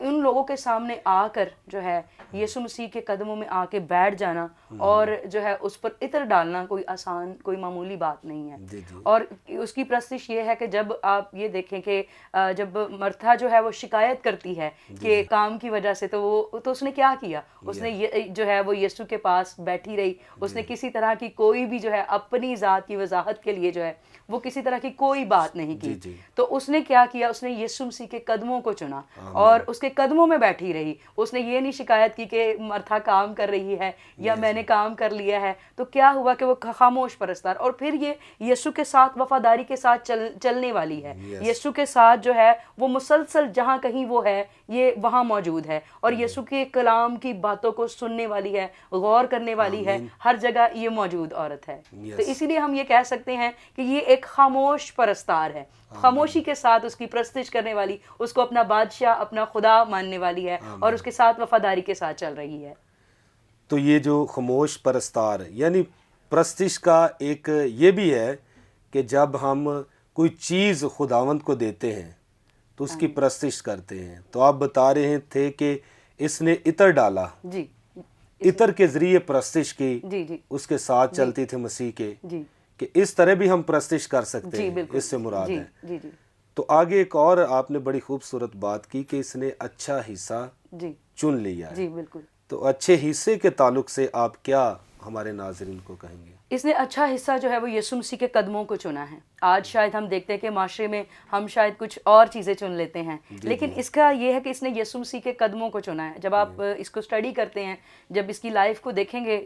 ان لوگوں کے سامنے آ کر جو ہے یسوع مسیح کے قدموں میں آ کے بیٹھ جانا اور جو ہے اس پر عطر ڈالنا کوئی آسان کوئی معمولی بات نہیں ہے. اور اس کی پرستش یہ ہے کہ جب آپ یہ دیکھیں کہ جب مرتھا جو ہے وہ شکایت کرتی ہے کہ کام کی وجہ سے تو اس نے کیا کیا, اس نے جو ہے وہ یسوع کے پاس بیٹھی رہی, اس نے کسی طرح کی کوئی بھی جو ہے اپنی ذات کی وضاحت کے لیے جو ہے وہ کسی طرح کی کوئی بات نہیں کی. تو اس نے کیا کیا, اس نے یسوع مسیح کے قدموں کو چنا اور اس کے قدموں میں بیٹھی رہی. اس نے یہ نہیں شکایت کی کہ مرتھا کام کر رہی ہے یا میں نے کام کر لیا ہے. تو کیا ہوا کہ وہ خاموش پرستار, اور پھر یہ یسوع کے ساتھ وفاداری کے ساتھ چلنے والی ہے. یسوع کے ساتھ جو ہے وہ مسلسل جہاں کہیں وہ ہے یہ وہاں موجود ہے, اور یسوع کے کلام کی باتوں کو سننے والی ہے, غور کرنے والی ہے, ہر جگہ یہ موجود عورت ہے. تو اسی لیے ہم یہ کہہ سکتے ہیں کہ یہ ایک خاموش پرستار ہے, خاموشی کے ساتھ اس کی پرستش کرنے والی, اس کو اپنا بادشاہ اپنا خدا ماننے والی ہے اور اس کے ساتھ وفاداری کے ساتھ چل رہی ہے. تو یہ جو خاموش پرستار یعنی پرستش کا ایک یہ بھی ہے کہ جب ہم کوئی چیز خداوند کو دیتے ہیں تو اس کی پرستش کرتے ہیں. تو آپ بتا رہے تھے کہ اس نے عطر ڈالا, جی عطر کے ذریعے پرستش کی, جی جی اس کے ساتھ چلتی تھی مسیح کے, جی کہ اس طرح بھی ہم پرستش کر سکتے ہیں, اس سے مراد ہے. جی جی تو آگے ایک اور آپ نے بڑی خوبصورت بات کی کہ اس نے اچھا حصہ جی چن لیا ہے. جی بالکل. تو اچھے حصے کے تعلق سے آپ کیا ہمارے ناظرین کو کہیں گے؟ اس نے اچھا حصہ جو ہے وہ یسوع مسیح کے قدموں کو چنا ہے. آج شاید ہم دیکھتے ہیں کہ معاشرے میں ہم شاید کچھ اور چیزیں چن لیتے ہیں, لیکن اس کا یہ ہے کہ اس نے یسوع مسیح کے قدموں کو چنا ہے. جب آپ اس کو اسٹڈی کرتے ہیں, جب اس کی لائف کو دیکھیں گے,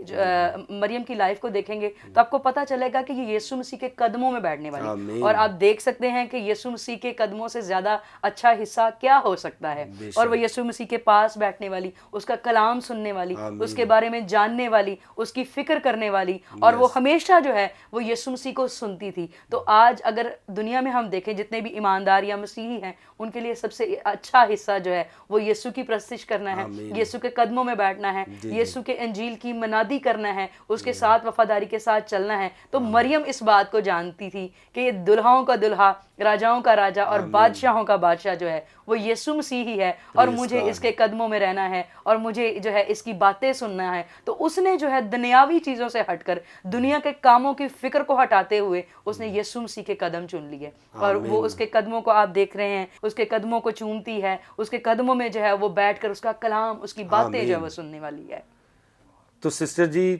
مریم کی لائف کو دیکھیں گے, تو آپ کو پتہ چلے گا کہ یہ یسوع مسیح کے قدموں میں بیٹھنے والی, اور آپ دیکھ سکتے ہیں کہ یسوع مسیح کے قدموں سے زیادہ اچھا حصہ کیا ہو سکتا ہے. اور وہ یسوع مسیح کے پاس بیٹھنے والی, اس کا کلام سننے والی, اس کے بارے میں جاننے والی, اس کی فکر کرنے والی, اور وہ ہمیشہ جو ہے وہ یسوع مسیح کو سنتی تھی. تو آج اگر دنیا میں ہم دیکھیں جتنے بھی ایماندار یا مسیحی ہیں, ان کے لیے سب سے اچھا حصہ جو ہے وہ یسوع کی پرستش کرنا ہے, یسوع کے قدموں میں بیٹھنا ہے, یسوع کے انجیل کی منادی کرنا ہے, اس کے ساتھ وفاداری کے ساتھ چلنا ہے. تو مریم اس بات کو جانتی تھی کہ یہ دلہاؤں کا دلہا, راجاؤں کا راجا اور بادشاہوں کا بادشاہ جو ہے وہ یسوع مسیح ہی ہے, اور مجھے اس کے قدموں میں رہنا ہے, اور مجھے جو ہے اس کی باتیں سننا ہے. تو اس نے جو ہے دنیاوی چیزوں سے ہٹ کر, دنیا کے کاموں کی فکر کو ہٹاتے ہوئے اس نے یسوع مسیح کے قدم چن لیے, اور وہ اس کے قدموں کو آپ دیکھ رہے ہیں, اس کے قدموں کو چومتی ہے, اس کے قدموں میں جو ہے وہ بیٹھ کر اس کا کلام, اس کی باتیں جو ہے وہ سننے والی ہے. تو سسٹر جی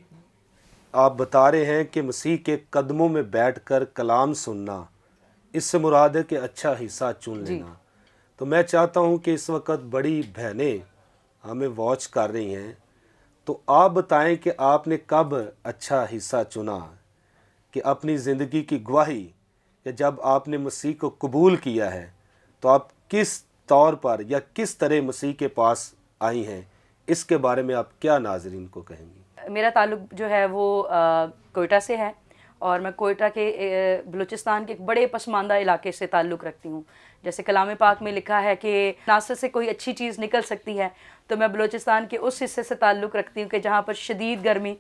آپ بتا رہے ہیں کہ مسیح کے قدموں میں بیٹھ کر کلام سننا, اس سے مراد ہے کہ اچھا حصہ چن لینا. تو میں چاہتا ہوں کہ اس وقت بڑی بہنیں ہمیں واچ کر رہی ہیں, تو آپ بتائیں کہ آپ نے کب اچھا حصہ چنا کہ اپنی زندگی کی گواہی, کہ جب آپ نے مسیح کو قبول کیا ہے تو آپ کس طور پر یا کس طرح مسیح کے پاس آئی ہیں, اس کے بارے میں آپ کیا ناظرین کو کہیں گی؟ میرا تعلق جو ہے وہ کوئٹہ سے ہے, اور میں کوئٹہ کے بلوچستان کے ایک بڑے پسماندہ علاقے سے تعلق رکھتی ہوں. جیسے کلام پاک میں لکھا ہے کہ ناصر سے کوئی اچھی چیز نکل سکتی ہے, تو میں بلوچستان کے اس حصے سے تعلق رکھتی ہوں کہ جہاں پر شدید گرمی,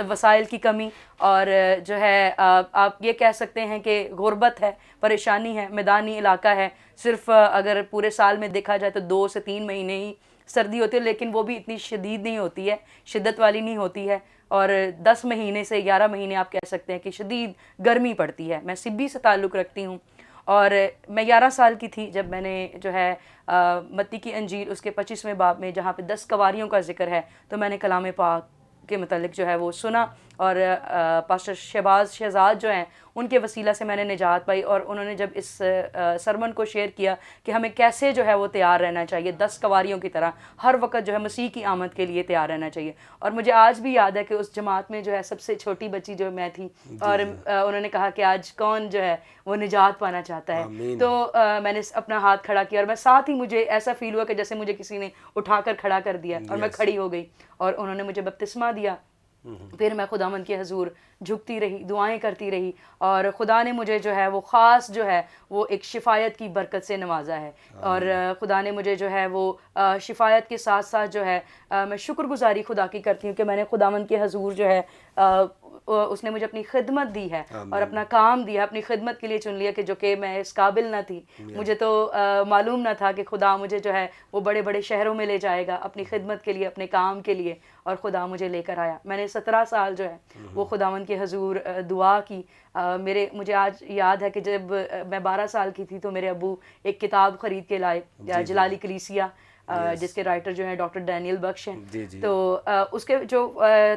وسائل کی کمی, اور جو ہے آپ یہ کہہ سکتے ہیں کہ غربت ہے, پریشانی ہے, میدانی علاقہ ہے. صرف اگر پورے سال میں دیکھا جائے تو 2 سے 3 مہینے ہی سردی ہوتی ہے, لیکن وہ بھی اتنی شدید نہیں ہوتی ہے, شدت والی نہیں ہوتی ہے. اور 10 مہینے سے 11 مہینے آپ کہہ سکتے ہیں کہ شدید گرمی پڑتی ہے. میں سبی سے تعلق رکھتی ہوں, اور میں 11 سال کی تھی جب میں نے جو ہے متی کی انجیل اس کے 25ویں باب میں جہاں پہ 10 کنواریوں کا ذکر ہے, تو میں نے کلام پاک کے متعلق جو ہے وہ سنا, اور پاسٹر شہزاد جو ہیں ان کے وسیلہ سے میں نے نجات پائی. اور انہوں نے جب اس سرمن کو شیئر کیا کہ ہمیں کیسے جو ہے وہ تیار رہنا چاہیے 10 کنواریوں کی طرح, ہر وقت جو ہے مسیح کی آمد کے لیے تیار رہنا چاہیے. اور مجھے آج بھی یاد ہے کہ اس جماعت میں جو ہے سب سے چھوٹی بچی جو میں تھی, اور انہوں نے کہا کہ آج کون جو ہے وہ نجات پانا چاہتا ہے. تو میں نے اپنا ہاتھ کھڑا کیا, اور میں ساتھ ہی مجھے ایسا فیل ہوا کہ جیسے مجھے کسی نے اٹھا کر کھڑا کر دیا, اور میں کھڑی ہو گئی, اور انہوں نے مجھے بپتسمہ دیا. پھر میں خداوند کے حضور جھکتی رہی, دعائیں کرتی رہی, اور خدا نے مجھے جو ہے وہ خاص جو ہے وہ ایک شفایت کی برکت سے نوازا ہے. اور خدا نے مجھے جو ہے وہ شفایت کے ساتھ ساتھ جو ہے میں شکر گزاری خدا کی کرتی ہوں کہ میں نے خداوند کے حضور جو ہے اس نے مجھے اپنی خدمت دی ہے اور اپنا کام دیا، اپنی خدمت کے لیے چن لیا، کہ جو کہ میں اس قابل نہ تھی. مجھے تو معلوم نہ تھا کہ خدا مجھے جو ہے وہ بڑے بڑے شہروں میں لے جائے گا اپنی خدمت کے لیے، اپنے کام کے لیے، اور خدا مجھے لے کر آیا. میں نے 17 سال جو ہے وہ خداوند کے حضور دعا کی. مجھے آج یاد ہے کہ جب میں 12 سال کی تھی تو میرے ابو ایک کتاب خرید کے لائے، جلالی کلیسیا، جس کے رائٹر جو ہیں ڈاکٹر ڈینیل بخش ہیں. تو اس کے جو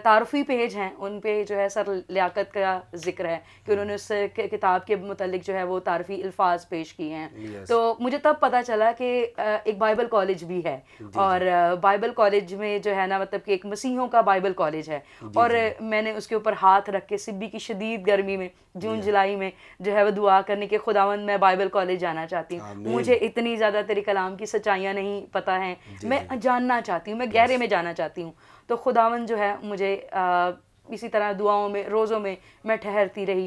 تعارفی پیج ہیں ان پہ جو ہے سر لیاقت کا ذکر ہے کہ انہوں نے اس کتاب کے متعلق جو ہے وہ تعارفی الفاظ پیش کیے ہیں. تو مجھے تب پتہ چلا کہ ایک بائبل کالج بھی ہے، اور بائبل کالج میں جو ہے نا مطلب کہ ایک مسیحیوں کا بائبل کالج ہے. اور میں نے اس کے اوپر ہاتھ رکھ کے سبی کی شدید گرمی میں جون جولائی میں جو ہے وہ دعا کرنے کے خداوند میں بائبل کالج جانا چاہتی ہوں. مجھے اتنی زیادہ تیرے کلام کی سچائیاں نہیں پتہ ہیں، میں جاننا چاہتی ہوں، میں گہرے میں جانا چاہتی ہوں. تو خداوند جو ہے مجھے اسی طرح دعاؤں میں، روزوں میں میں ٹھہرتی رہی،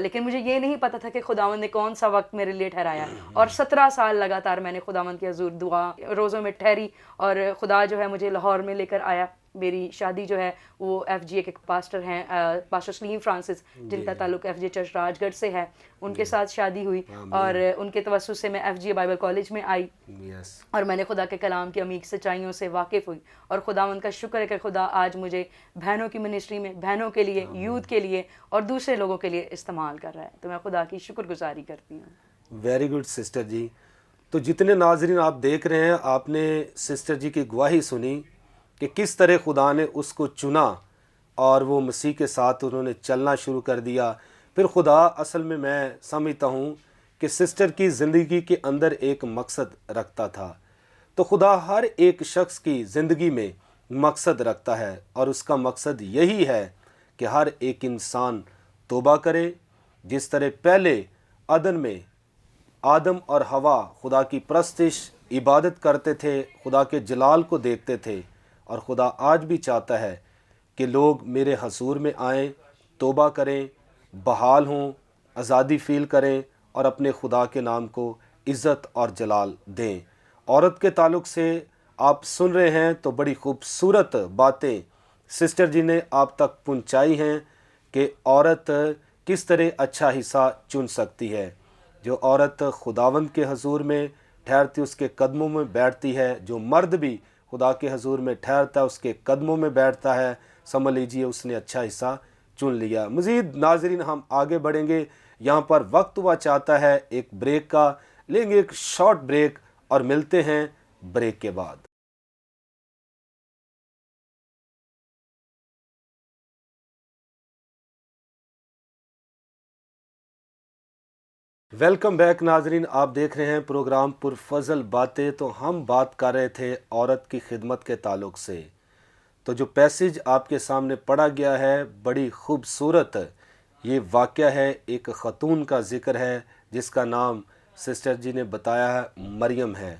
لیکن مجھے یہ نہیں پتہ تھا کہ خداوند نے کون سا وقت میرے لیے ٹھہرایا. اور 17 سال لگاتار میں نے خداوند کے حضور دعا روزوں میں ٹھہری، اور خدا جو ہے مجھے لاہور میں لے کر آیا. میری شادی جو ہے وہ ایف جی اے کے پاسٹر ہیں، پاسٹر سلیم فرانسس، جن کا تعلق ایف جی اے چرچ راج گڑھ سے ہے، ان کے ساتھ شادی ہوئی، اور ان کے توسط سے میں ایف جی اے بائبل کالج میں آئی، اور میں نے خدا کے کلام کی عمیق سچائیوں سے واقف ہوئی. اور خداوند کا شکر ہے کہ خدا آج مجھے بہنوں کی منسٹری میں، بہنوں کے لیے، یوتھ کے لیے اور دوسرے لوگوں کے لیے استعمال کر رہا ہے. تو میں خدا کی شکر گزاری کرتی ہوں. ویری گڈ سسٹر جی. تو جتنے ناظرین آپ دیکھ رہے ہیں، آپ نے سسٹر جی کی گواہی سنی کہ کس طرح خدا نے اس کو چنا اور وہ مسیح کے ساتھ انہوں نے چلنا شروع کر دیا. پھر خدا اصل میں سمجھتا ہوں کہ سسٹر کی زندگی کے اندر ایک مقصد رکھتا تھا. تو خدا ہر ایک شخص کی زندگی میں مقصد رکھتا ہے، اور اس کا مقصد یہی ہے کہ ہر ایک انسان توبہ کرے. جس طرح پہلے عدن میں آدم اور حوا خدا کی پرستش، عبادت کرتے تھے، خدا کے جلال کو دیکھتے تھے، اور خدا آج بھی چاہتا ہے کہ لوگ میرے حضور میں آئیں، توبہ کریں، بحال ہوں، آزادی فیل کریں، اور اپنے خدا کے نام کو عزت اور جلال دیں. عورت کے تعلق سے آپ سن رہے ہیں تو بڑی خوبصورت باتیں سسٹر جی نے آپ تک پہنچائی ہیں کہ عورت کس طرح اچھا حصہ چن سکتی ہے. جو عورت خداوند کے حضور میں ٹھہرتی اس کے قدموں میں بیٹھتی ہے، جو مرد بھی خدا کے حضور میں ٹھہرتا ہے اس کے قدموں میں بیٹھتا ہے، سمجھ لیجیے اس نے اچھا حصہ چن لیا. مزید ناظرین ہم آگے بڑھیں گے. یہاں پر وقت ہوا چاہتا ہے ایک بریک کا، لیں گے ایک شارٹ بریک اور ملتے ہیں بریک کے بعد. ویلکم بیک ناظرین، آپ دیکھ رہے ہیں پروگرام پرفضل باتیں. تو ہم بات کر رہے تھے عورت کی خدمت کے تعلق سے. تو جو پیسج آپ کے سامنے پڑھا گیا ہے بڑی خوبصورت یہ واقعہ ہے. ایک خاتون کا ذکر ہے جس کا نام سسٹر جی نے بتایا ہے مریم ہے،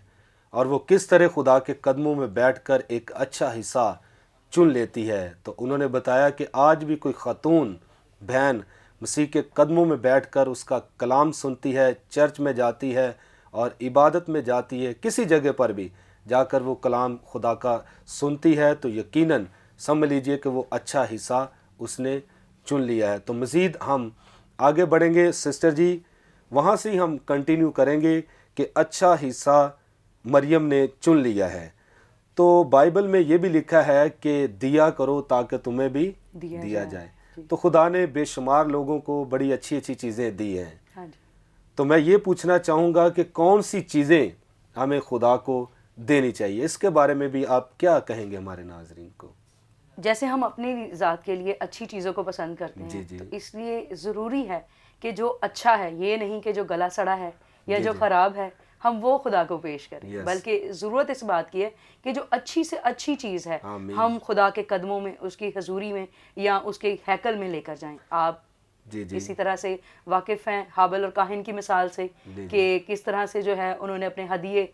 اور وہ کس طرح خدا کے قدموں میں بیٹھ کر ایک اچھا حصہ چن لیتی ہے. تو انہوں نے بتایا کہ آج بھی کوئی خاتون بہن مسیح کے قدموں میں بیٹھ کر اس کا کلام سنتی ہے، چرچ میں جاتی ہے اور عبادت میں جاتی ہے، کسی جگہ پر بھی جا کر وہ کلام خدا کا سنتی ہے، تو یقیناً سمجھ لیجئے کہ وہ اچھا حصہ اس نے چن لیا ہے. تو مزید ہم آگے بڑھیں گے سسٹر جی، وہاں سے ہی ہم کنٹینیو کریں گے کہ اچھا حصہ مریم نے چن لیا ہے. تو بائبل میں یہ بھی لکھا ہے کہ دیا کرو تاکہ تمہیں بھی دیا جائے. تو خدا نے بے شمار لوگوں کو بڑی اچھی اچھی چیزیں دی ہیں. تو میں یہ پوچھنا چاہوں گا کہ کون سی چیزیں ہمیں خدا کو دینی چاہیے، اس کے بارے میں بھی آپ کیا کہیں گے ہمارے ناظرین کو؟ جیسے ہم اپنی ذات کے لیے اچھی چیزوں کو پسند کرتے ہیں، تو اس لیے ضروری ہے کہ جو اچھا ہے، یہ نہیں کہ جو گلا سڑا ہے یا جو خراب ہے ہم وہ خدا کو پیش کریں، بلکہ ضرورت اس بات کی ہے کہ جو اچھی سے اچھی چیز ہے ہم خدا کے قدموں میں، اس کی حضوری میں یا اس کے ہیکل میں لے کر جائیں. آپ اسی طرح سے واقف ہیں حابل اور کاہن کی مثال سے کہ کس طرح سے جو ہے انہوں نے اپنے ہدیے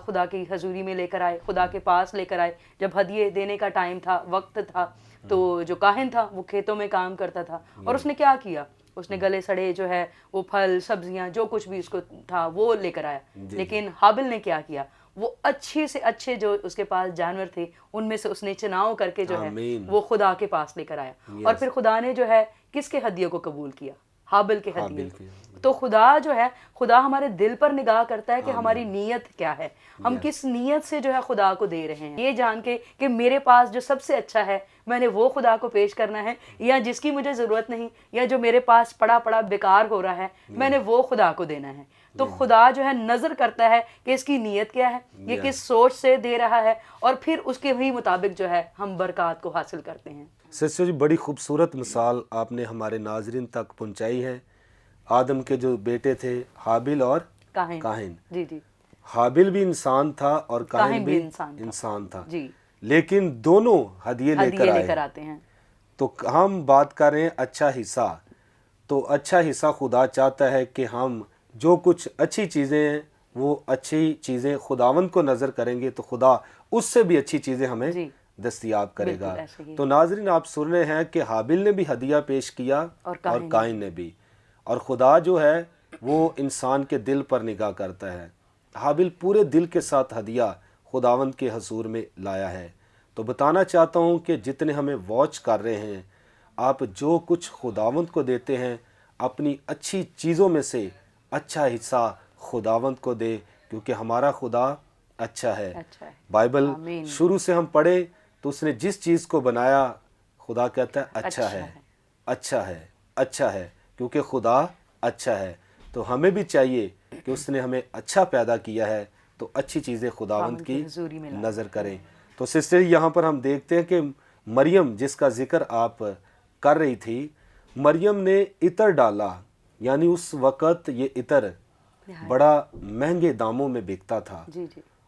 خدا کی حضوری میں لے کر آئے، خدا کے پاس لے کر آئے. جب ہدیے دینے کا ٹائم تھا، وقت تھا، تو جو کاہن تھا وہ کھیتوں میں کام کرتا تھا، اور اس نے کیا کیا؟ اس نے گلے سڑے جو ہے وہ پھل، سبزیاں، جو کچھ بھی اس کو تھا وہ لے کر آیا. لیکن حابل نے کیا کیا؟ وہ اچھے سے اچھے جو اس کے پاس جانور تھے ان میں سے اس نے چناؤ کر کے جو ہے آمین۔ وہ خدا کے پاس لے کر آیا، اور پھر خدا نے جو ہے کس کے ہدیے کو قبول کیا؟ حابل کے ہدیے کو۔ تو خدا جو ہے، خدا ہمارے دل پر نگاہ کرتا ہے کہ ہماری نیت کیا ہے، ہم کس نیت سے جو ہے خدا کو دے رہے ہیں، یہ جان کے کہ میرے پاس جو سب سے اچھا ہے میں نے وہ خدا کو پیش کرنا ہے، یا جس کی مجھے ضرورت نہیں، یا جو میرے پاس پڑا پڑا بیکار ہو رہا ہے میں نے وہ خدا کو دینا ہے۔ تو خدا جو ہے نظر کرتا ہے کہ اس کی نیت کیا ہے، یہ کس سوچ سے دے رہا ہے، اور پھر اس کے ہی مطابق جو ہے ہم برکات کو حاصل کرتے ہیں۔ سسٹر جی، بڑی خوبصورت مثال آپ نے ہمارے ناظرین تک پہنچائی ہے۔ آدم کے جو بیٹے تھے حابل اور قاہن، جی جی، حابل بھی انسان تھا اور قاہن بھی انسان تھا، جی، لیکن دونوں ہدیے لے کر آتے ہیں۔ تو ہم بات کر رہے ہیں اچھا حصہ، تو اچھا حصہ خدا چاہتا ہے کہ ہم جو کچھ اچھی چیزیں ہیں وہ اچھی چیزیں خداوند کو نظر کریں گے تو خدا اس سے بھی اچھی چیزیں ہمیں دستیاب کرے گا۔ تو ناظرین، آپ سن رہے ہیں کہ حابل نے بھی ہدیہ پیش کیا اور قاہن نے بھی، اور خدا جو ہے وہ انسان کے دل پر نگاہ کرتا ہے۔ حابل پورے دل کے ساتھ ہدیہ خداوند کے حضور میں لایا ہے۔ تو بتانا چاہتا ہوں کہ جتنے ہمیں واچ کر رہے ہیں، آپ جو کچھ خداوند کو دیتے ہیں اپنی اچھی چیزوں میں سے اچھا حصہ خداوند کو دے، کیونکہ ہمارا خدا اچھا ہے۔ بائبل شروع سے ہم پڑھیں تو اس نے جس چیز کو بنایا خدا کہتا ہے اچھا ہے، اچھا ہے، اچھا ہے، کیونکہ خدا اچھا ہے۔ تو ہمیں بھی چاہیے کہ اس نے ہمیں اچھا پیدا کیا ہے تو اچھی چیزیں خداوند کی نظر کریں۔ تو سسٹر یہاں پر ہم دیکھتے ہیں کہ مریم جس کا ذکر آپ کر رہی تھی، مریم نے عطر ڈالا، یعنی اس وقت یہ عطر بڑا مہنگے داموں میں بکتا تھا،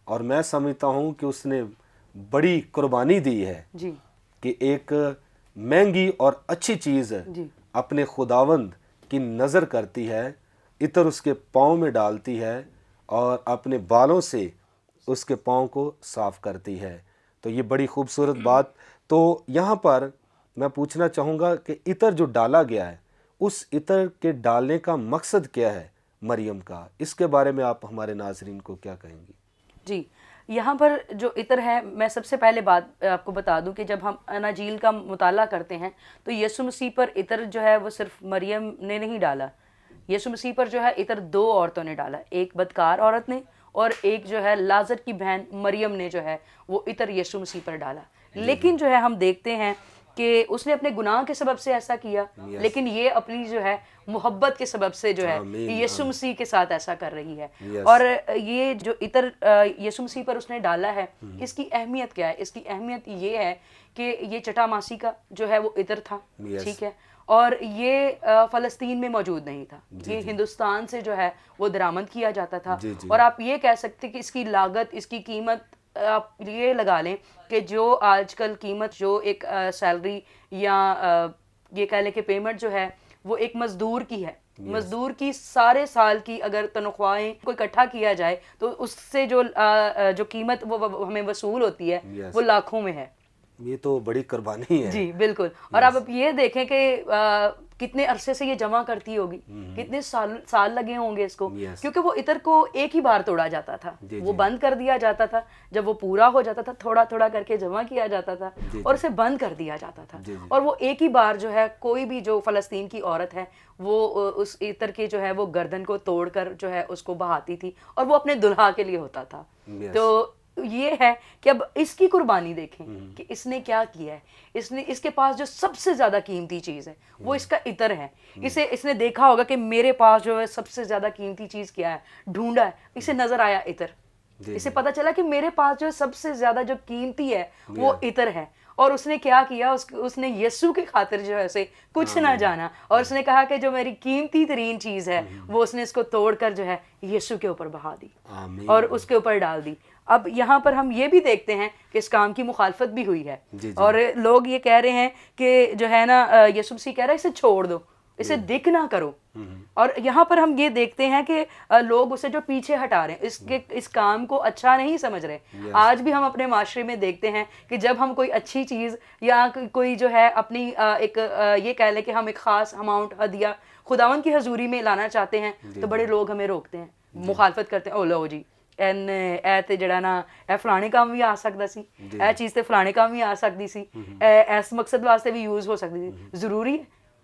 اور میں سمجھتا ہوں کہ اس نے بڑی قربانی دی ہے کہ ایک مہنگی اور اچھی چیز اپنے خداوند کی نظر کرتی ہے، عطر اس کے پاؤں میں ڈالتی ہے اور اپنے بالوں سے اس کے پاؤں کو صاف کرتی ہے۔ تو یہ بڑی خوبصورت بات۔ تو یہاں پر میں پوچھنا چاہوں گا کہ عطر جو ڈالا گیا ہے، اس عطر کے ڈالنے کا مقصد کیا ہے مریم کا؟ اس کے بارے میں آپ ہمارے ناظرین کو کیا کہیں گی؟ جی، یہاں پر جو عطر ہے، میں سب سے پہلے بات آپ کو بتا دوں کہ جب ہم اناجیل کا مطالعہ کرتے ہیں تو یسوع مسیح پر عطر جو ہے وہ صرف مریم نے نہیں ڈالا، یسوع مسیح پر جو ہے عطر دو عورتوں نے ڈالا، ایک بدکار عورت نے اور ایک جو ہے لازر کی بہن مریم نے جو ہے وہ عطر یسوع مسیح پر ڈالا۔ لیکن جو ہے ہم دیکھتے ہیں کہ اس نے اپنے گناہ کے سبب سے ایسا کیا، لیکن یہ اپنی جو ہے محبت کے سبب سے جو ہے یسوع مسیح کے ساتھ ایسا کر رہی ہے۔ اور یہ جو عطر یسوع مسیح پر اس نے ڈالا ہے، اس کی اہمیت کیا ہے؟ اس کی اہمیت یہ ہے کہ یہ چٹا ماسی کا جو ہے وہ عطر تھا، ٹھیک ہے، اور یہ فلسطین میں موجود نہیں تھا، یہ ہندوستان سے جو ہے وہ درآمد کیا جاتا تھا، اور آپ یہ کہہ سکتے کہ اس کی لاگت، اس کی قیمت آپ یہ لگا لیں کہ جو آج کل قیمت جو ایک سیلری یا یہ کہہ لیں کہ پیمنٹ جو ہے وہ ایک مزدور کی ہے، مزدور کی سارے سال کی اگر تنخواہیں کو اکٹھا کیا جائے تو اس سے جو قیمت وہ ہمیں وصول ہوتی ہے وہ لاکھوں میں ہے۔ یہ تو بڑی قربانی ہے۔ جی بالکل۔ اور اب یہ دیکھیں کہ کتنے عرصے سے یہ جمع کرتی ہوگی، کتنے سال لگے ہوں گے اس کو، کیونکہ وہ عطر کو ایک ہی بار توڑا جاتا تھا، وہ بند کر دیا جاتا تھا، جب وہ پورا ہو جاتا تھا تھوڑا تھوڑا کر کے جمع کیا جاتا تھا اور اسے بند کر دیا جاتا تھا، اور وہ ایک ہی بار جو ہے کوئی بھی جو فلسطین کی عورت ہے وہ اس عطر کے جو ہے وہ گردن کو توڑ کر جو ہے اس کو بہاتی تھی، اور وہ اپنے دلہا کے لیے ہوتا تھا۔ تو یہ ہے کہ اب اس کی قربانی دیکھیں کہ اس نے کیا کیا ہے، اس کے پاس جو سب سے زیادہ قیمتی چیز ہے وہ اس کا عطر ہے۔ اس نے دیکھا ہوگا کہ میرے پاس جو ہے سب سے زیادہ قیمتی چیز کیا ہے، ڈھونڈا ہے، اسے نظر آیا عطر، اسے پتا چلا کہ میرے پاس جو سب سے زیادہ جو قیمتی ہے وہ عطر ہے، اور اس نے کیا کیا، اس نے یسوع کی خاطر جو ہے اسے کچھ نہ جانا، اور اس نے کہا کہ جو میری قیمتی ترین چیز ہے وہ اس نے اس کو توڑ کر جو ہے یسوع کے اوپر بہا دی اور اس کے اوپر ڈال دی۔ اب یہاں پر ہم یہ بھی دیکھتے ہیں کہ اس کام کی مخالفت بھی ہوئی ہے، اور لوگ یہ کہہ رہے ہیں کہ جو ہے نا یسوع مسیح کہہ رہا ہے اسے چھوڑ دو، اسے دکھ نہ کرو، اور یہاں پر ہم یہ دیکھتے ہیں کہ لوگ اسے جو پیچھے ہٹا رہے ہیں، اس کام کو اچھا نہیں سمجھ رہے۔ آج بھی ہم اپنے معاشرے میں دیکھتے ہیں کہ جب ہم کوئی اچھی چیز یا کوئی جو ہے اپنی ایک یہ کہہ لیں کہ ہم ایک خاص اماؤنٹ ہدیہ خداوند کی حضوری میں لانا چاہتے ہیں تو بڑے لوگ ہمیں روکتے ہیں، مخالفت کرتے ہیں، او لو جی ਇਹ ਤੇ ਜਿਹੜਾ ਨਾ ਇਹ ਫਲਾਣੇ ਕੰਮ ਵੀ ਆ ਸਕਦਾ ਸੀ, ਇਹ ਚੀਜ਼ ਤੇ ਫਲਾਣੇ ਕੰਮ ਵੀ ਆ ਸਕਦੀ ਸੀ, ਇਹ ਇਸ ਮਕਸਦ ਵਾਸਤੇ ਵੀ ਯੂਜ਼ ਹੋ ਸਕਦੀ ਸੀ। ਜ਼ਰੂਰੀ ਹੈ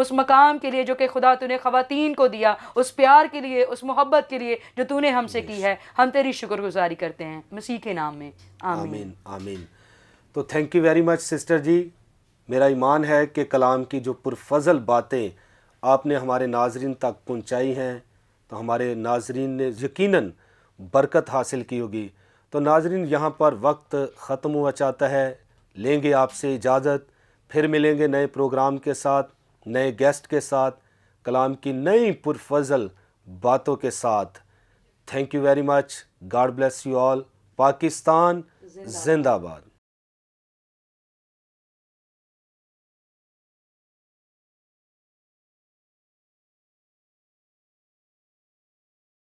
اس مقام کے لیے جو کہ خدا تو نے خواتین کو دیا، اس پیار کے لیے، اس محبت کے لیے جو تو نے ہم سے کی ہے. ہم تیری شکر گزاری کرتے ہیں مسیح کے نام میں، آمین. آمین آمین. تو thank you very much sister ji. میرا ایمان ہے کہ کلام کی جو پرفضل باتیں آپ نے ہمارے ناظرین تک پہنچائی ہیں تو ہمارے ناظرین نے یقیناً برکت حاصل کی ہوگی. تو ناظرین یہاں پر وقت ختم ہوا چاہتا ہے، لیں گے آپ سے اجازت، پھر ملیں گے نئے پروگرام کے ساتھ، نئے گیسٹ کے ساتھ، کلام کی نئی پرفضل باتوں کے ساتھ. Thank you very much. God bless you all. Pakistan زندہ باد.